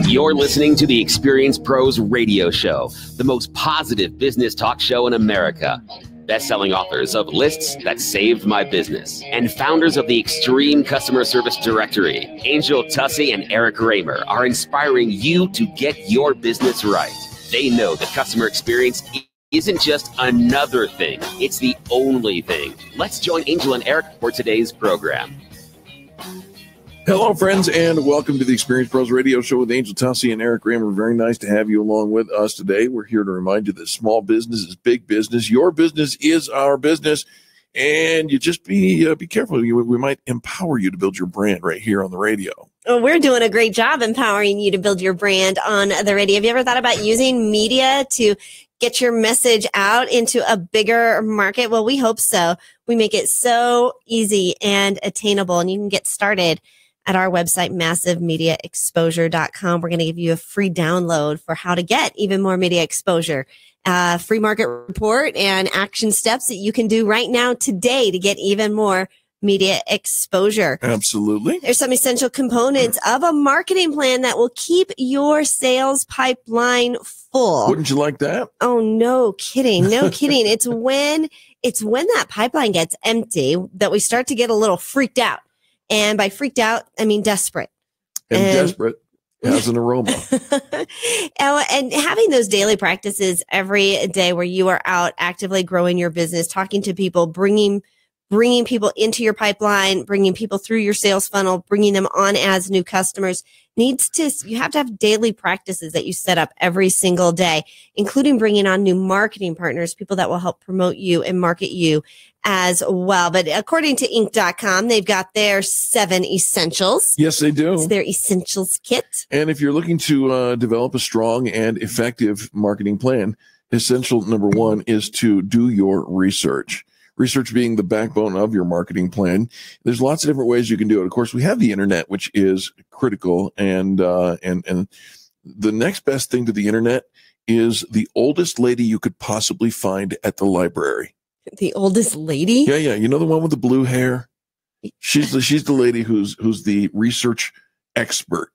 You're listening to the Experience Pros Radio Show, the most positive business talk show in America. Best-selling authors of Lists That Saved My Business and founders of the Extreme Customer Service Directory, Angel Tussey and Eric Raymer, are inspiring you to get your business right. They know that customer experience isn't just another thing, it's the only thing. Let's join Angel and Eric for today's program. Hello, friends, and welcome to the Experience Pros Radio Show with Angel Tussey and Eric Raymer. Very nice to have you along with us today. We're here to remind you that small business is big business. Your business is our business, and you just be careful. We might empower you to build your brand right here on the radio. Well, we're doing a great job empowering you to build your brand on the radio. Have you ever thought about using media to get your message out into a bigger market? Well, we hope so. We make it so easy and attainable, and you can get started at our website, massivemediaexposure.com. We're going to give you a free download for how to get even more media exposure, free market report, and action steps that you can do right now today to get even more media exposure. Absolutely. There's some essential components of a marketing plan that will keep your sales pipeline full. Wouldn't you like that? Oh, no kidding. No kidding. It's when that pipeline gets empty that we start to get a little freaked out. And by freaked out, I mean desperate. And desperate has an aroma. And having those daily practices every day where you are out actively growing your business, talking to people, bringing people into your pipeline, bringing people through your sales funnel, bringing them on as new customers you have to have daily practices that you set up every single day, including bringing on new marketing partners, people that will help promote you and market you as well. But according to Inc.com, they've got their 7 essentials. Yes, they do. It's their essentials kit. And if you're looking to develop a strong and effective marketing plan, essential number 1 is to do your research. Research being the backbone of your marketing plan. There's lots of different ways you can do it. Of course, we have the internet, which is critical. And the next best thing to the internet is the oldest lady you could possibly find at the library. The oldest lady? Yeah. You know the one with the blue hair? She's the lady who's the research expert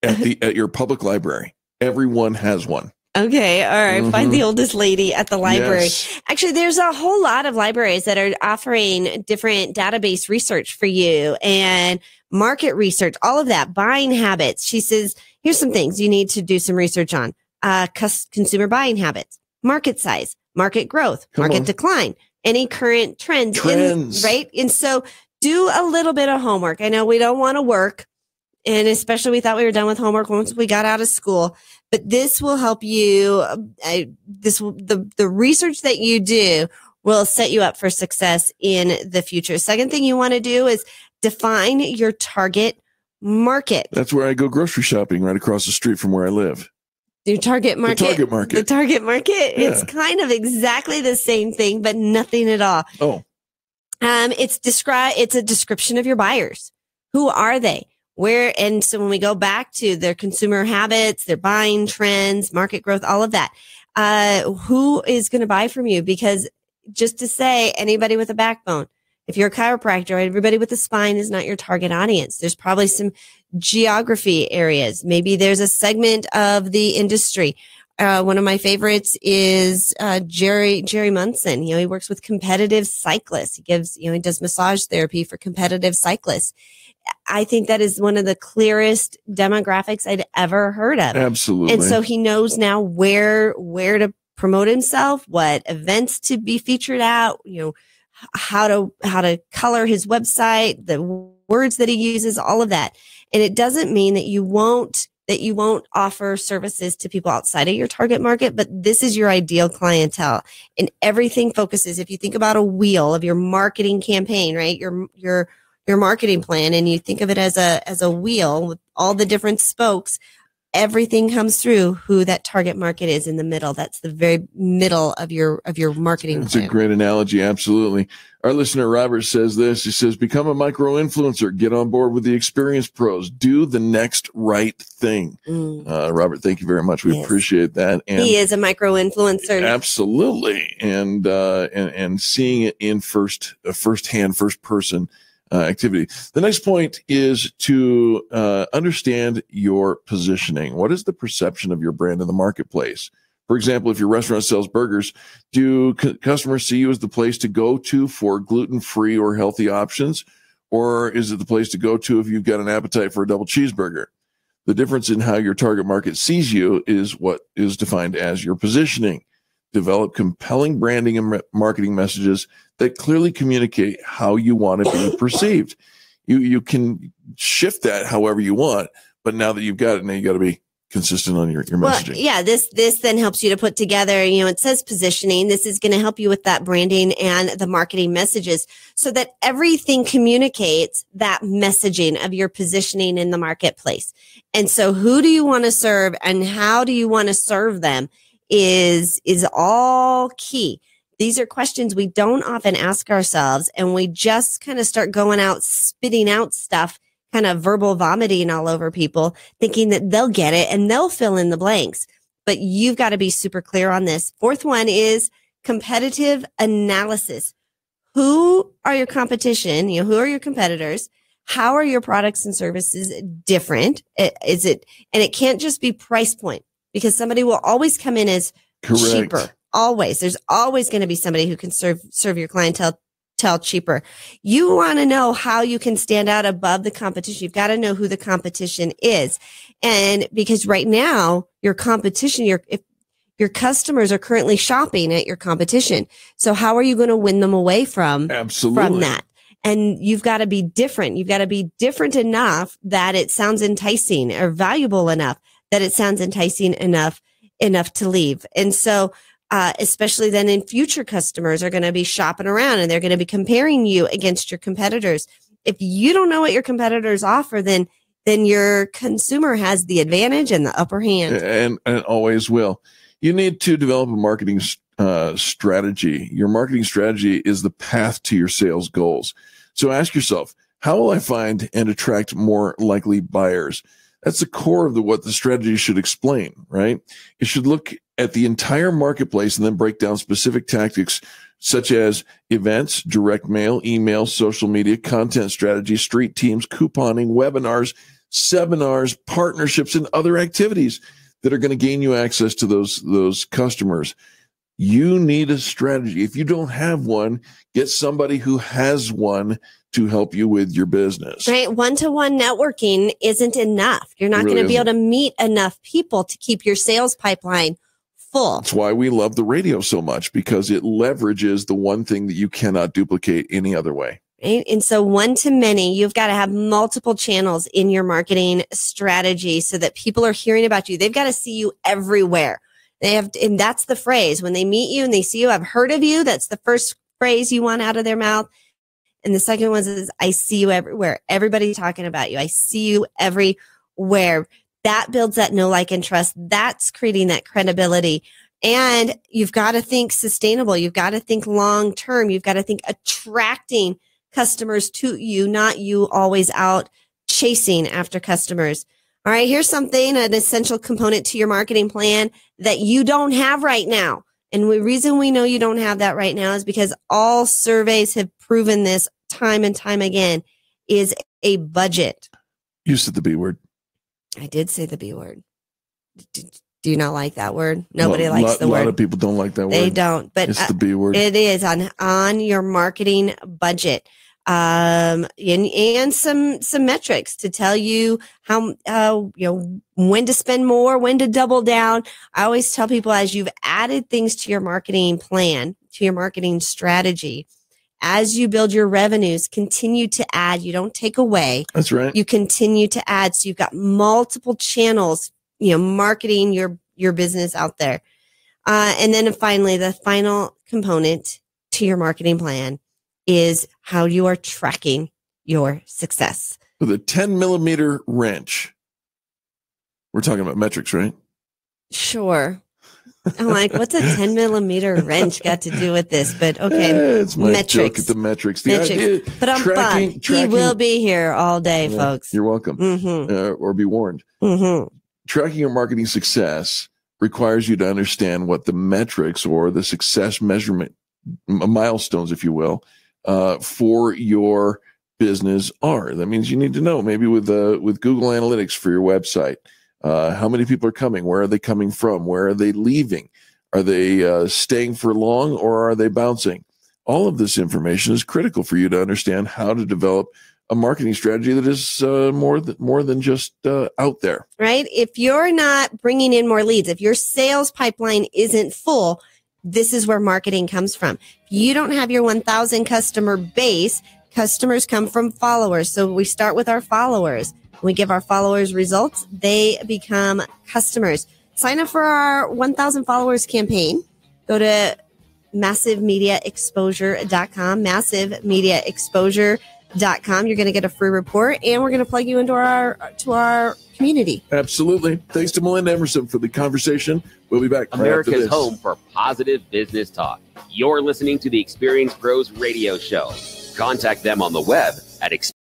at your public library. Everyone has one. Okay. All right. Mm-hmm. Find the oldest lady at the library. Yes. Actually, there's a whole lot of libraries that are offering different database research for you and market research, all of that, buying habits. She says, here's some things you need to do some research on. Consumer buying habits, market size, market growth, market decline, any current trends. Right? And so do a little bit of homework. I know we don't want to work. And especially we thought we were done with homework once we got out of school, but this will help you. The research that you do will set you up for success in the future. Second thing you want to do is define your target market. That's where I go grocery shopping, right across the street from where I live. Your target market. The target market. The target market. Yeah. It's kind of exactly the same thing, but nothing at all. Oh. It's a description of your buyers. Who are they? And so when we go back to their consumer habits, their buying trends, market growth, all of that, who is going to buy from you? Because just to say anybody with a backbone, if you're a chiropractor, everybody with a spine is not your target audience. There's probably some geography areas. Maybe there's a segment of the industry. One of my favorites is Jerry Munson. He works with competitive cyclists. He does massage therapy for competitive cyclists. I think that is one of the clearest demographics I'd ever heard of. Absolutely. And so he knows now where to promote himself, what events to be featured at, how to color his website, the words that he uses, all of that. And it doesn't mean that you won't offer services to people outside of your target market, but this is your ideal clientele. And everything focuses, if you think about a wheel of your marketing campaign, right? Your marketing plan, and you think of it as a wheel with all the different spokes, everything comes through who that target market is in the middle. That's the very middle of your marketing plan. That's a great analogy. Absolutely. Our listener, Robert, says this. He says, become a micro influencer. Get on board with the Experience Pros. Do the next right thing. Robert, thank you very much. We appreciate that. And he is a micro influencer. Absolutely. And seeing it in first person, activity. The next point is to understand your positioning. What is the perception of your brand in the marketplace? For example, if your restaurant sells burgers, do customers see you as the place to go to for gluten-free or healthy options? Or is it the place to go to if you've got an appetite for a double cheeseburger? The difference in how your target market sees you is what is defined as your positioning. Develop compelling branding and marketing messages that clearly communicate how you want to be perceived. You can shift that however you want, but now that you've got it, now you got to be consistent on your messaging. Well, yeah, this then helps you to put together, it says positioning. This is going to help you with that branding and the marketing messages so that everything communicates that messaging of your positioning in the marketplace. And so who do you want to serve and how do you want to serve them is all key. These are questions we don't often ask ourselves, and we just kind of start going out, spitting out stuff, kind of verbal vomiting all over people, thinking that they'll get it and they'll fill in the blanks. But you've got to be super clear on this. Fourth one is competitive analysis. Who are your competition? Who are your competitors? How are your products and services different? And it can't just be price point, because somebody will always come in as cheaper. Always. There's always going to be somebody who can serve your clientele cheaper. You want to know how you can stand out above the competition. You've got to know who the competition is. And because right now, your competition, if your customers are currently shopping at your competition. So how are you going to win them away from that? And you've got to be different. You've got to be different enough that it sounds enticing, or valuable enough that it sounds enticing enough to leave. And so especially then in future, customers are going to be shopping around and they're going to be comparing you against your competitors. If you don't know what your competitors offer, then your consumer has the advantage and the upper hand. And always will. You need to develop a marketing strategy. Your marketing strategy is the path to your sales goals. So ask yourself, how will I find and attract more likely buyers? That's the core of what the strategy should explain, right? It should look at the entire marketplace and then break down specific tactics such as events, direct mail, email, social media, content strategy, street teams, couponing, webinars, seminars, partnerships, and other activities that are going to gain you access to those customers. You need a strategy. If you don't have one, get somebody who has one to help you with your business. Right. One-to-one networking isn't enough. You're not going to be able to meet enough people to keep your sales pipeline full. That's why we love the radio so much, because it leverages the one thing that you cannot duplicate any other way. Right? And so one-to-many, you've got to have multiple channels in your marketing strategy so that people are hearing about you. They've got to see you everywhere. And that's the phrase. When they meet you and they see you, I've heard of you. That's the first phrase you want out of their mouth. And the second one is, I see you everywhere. Everybody's talking about you. I see you everywhere. That builds that know, like, and trust. That's creating that credibility. And you've got to think sustainable. You've got to think long term. You've got to think attracting customers to you, not you always out chasing after customers. All right, here's something, an essential component to your marketing plan that you don't have right now. And the reason we know you don't have that right now is because all surveys have proven this time and time again, is a budget. You said the B word. I did say the B word. Do you not like that word? Nobody likes the word. A lot of people don't like that word. They don't, but it's the B word. It is on your marketing budget. And some metrics to tell you how, when to spend more, when to double down. I always tell people, as you've added things to your marketing plan, to your marketing strategy, as you build your revenues, continue to add. You don't take away. That's right. You continue to add. So you've got multiple channels, marketing your business out there. And then finally, the final component to your marketing plan is how you are tracking your success. With a 10-millimeter wrench. We're talking about metrics, right? Sure. I'm like, what's a 10-millimeter wrench got to do with this? But okay, it's my metrics. Joke at the metrics. The idea, but I'm fun. He will be here all day, folks. You're welcome. Mm-hmm. Or be warned. Mm-hmm. Tracking your marketing success requires you to understand what the metrics or the success measurement milestones, if you will, for your business are. That means you need to know, maybe with Google Analytics for your website, how many people are coming, where are they coming from, where are they leaving, are they staying for long, or are they bouncing? All of this information is critical for you to understand how to develop a marketing strategy that is more than just out there. Right? If you're not bringing in more leads, if your sales pipeline isn't full, this is where marketing comes from. If you don't have your 1,000 customer base, customers come from followers. So we start with our followers. We give our followers results. They become customers. Sign up for our 1,000 followers campaign. Go to massivemediaexposure.com, massivemediaexposure.com. You're going to get a free report, and we're going to plug you into our community. Absolutely. Thanks to Melinda Emerson for the conversation. We'll be back. America's home for positive business talk. You're listening to the Experience Pros Radio Show. Contact them on the web at